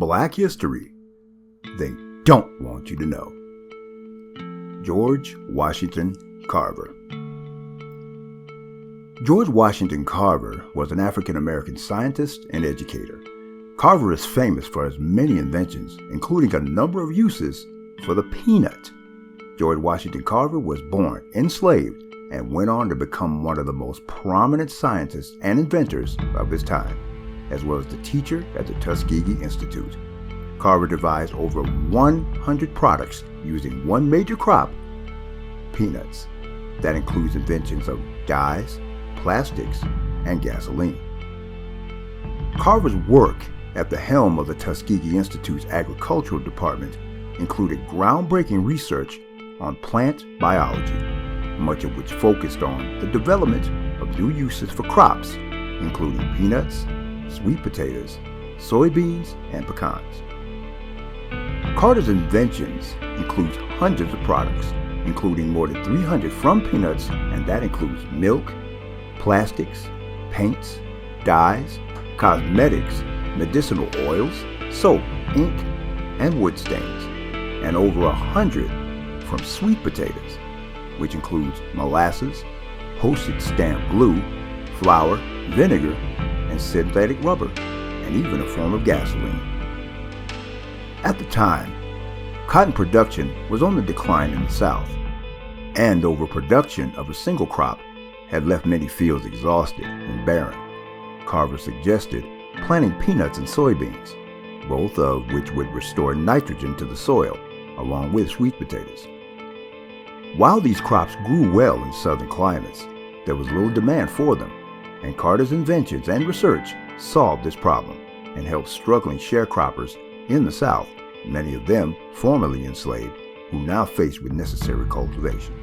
Black history they don't want you to know. George Washington Carver. George Washington Carver was an African-American scientist and educator. Carver is famous for his many inventions, including a number of uses for the peanut. George Washington Carver was born enslaved and went on to become one of the most prominent scientists and inventors of his time, as well as the teacher at the Tuskegee Institute. Carver devised over 100 products using one major crop, peanuts. That includes inventions of dyes, plastics, and gasoline. Carver's work at the helm of the Tuskegee Institute's agricultural department included groundbreaking research on plant biology, much of which focused on the development of new uses for crops, including peanuts, sweet potatoes, soybeans, and pecans. Carver's inventions include hundreds of products, including more than 300 from peanuts, and that includes milk, plastics, paints, dyes, cosmetics, medicinal oils, soap, ink, and wood stains, and over 100 from sweet potatoes, which includes molasses, postage stamp glue, flour, vinegar, and synthetic rubber, and even a form of gasoline. At the time, cotton production was on the decline in the South, and overproduction of a single crop had left many fields exhausted and barren. Carver suggested planting peanuts and soybeans, both of which would restore nitrogen to the soil, along with sweet potatoes. While these crops grew well in southern climates, there was little demand for them, and Carver's inventions and research solved this problem and helped struggling sharecroppers in the South, many of them formerly enslaved, who now faced with necessary cultivation.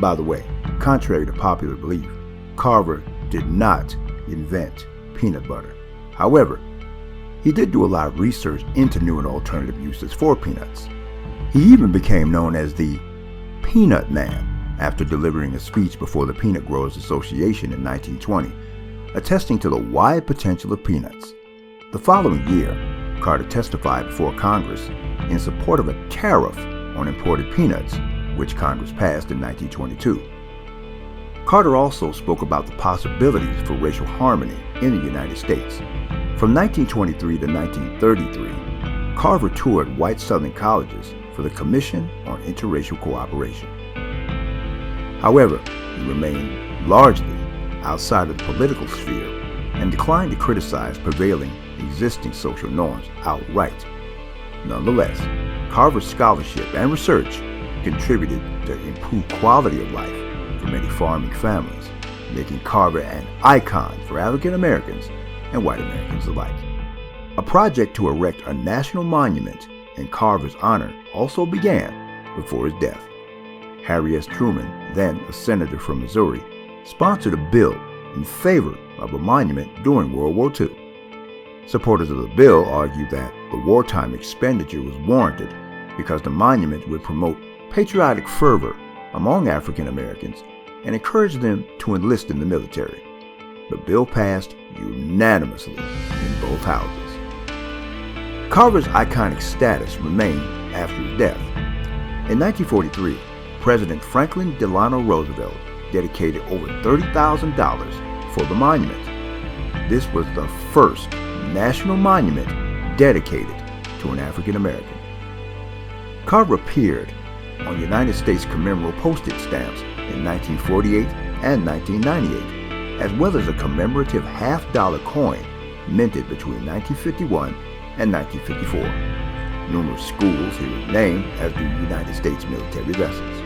By the way, contrary to popular belief, Carver did not invent peanut butter. However, he did do a lot of research into new and alternative uses for peanuts. He even became known as the Peanut Man after delivering a speech before the Peanut Growers Association in 1920, attesting to the wide potential of peanuts. The following year, Carver testified before Congress in support of a tariff on imported peanuts, which Congress passed in 1922. Carver also spoke about the possibilities for racial harmony in the United States. From 1923 to 1933, Carver toured white Southern colleges for the Commission on Interracial Cooperation. However, he remained largely outside of the political sphere and declined to criticize prevailing existing social norms outright. Nonetheless, Carver's scholarship and research contributed to improved quality of life for many farming families, making Carver an icon for African Americans and white Americans alike. A project to erect a national monument in Carver's honor also began before his death. Harry S. Truman, then a senator from Missouri, sponsored a bill in favor of a monument during World War II. Supporters of the bill argued that the wartime expenditure was warranted because the monument would promote patriotic fervor among African Americans and encourage them to enlist in the military. The bill passed unanimously in both houses. Carver's iconic status remained after his death. In 1943, President Franklin Delano Roosevelt dedicated over $30,000 for the monument. This was the first national monument dedicated to an African American. Carver appeared on United States commemorative postage stamps in 1948 and 1998, as well as a commemorative half-dollar coin minted between 1951 and 1954. Numerous schools he was named as the United States military vessels.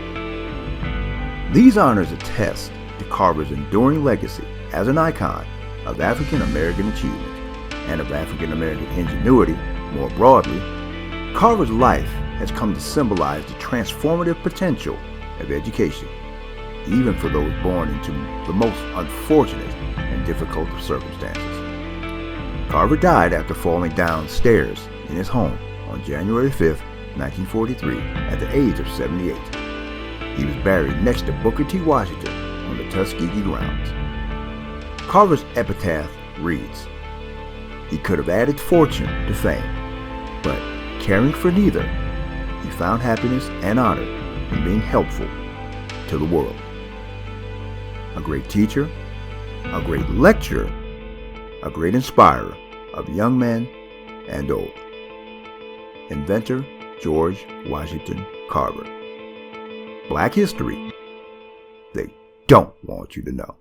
These honors attest to Carver's enduring legacy as an icon of African American achievement and of African American ingenuity more broadly. Carver's life has come to symbolize the transformative potential of education, even for those born into the most unfortunate and difficult of circumstances. Carver died after falling downstairs in his home on January 5, 1943, at the age of 78. He was buried next to Booker T. Washington on the Tuskegee grounds. Carver's epitaph reads, "He could have added fortune to fame, but caring for neither, he found happiness and honor in being helpful to the world. A great teacher, a great lecturer, a great inspirer of young men and old. Inventor George Washington Carver. Black history they don't want you to know.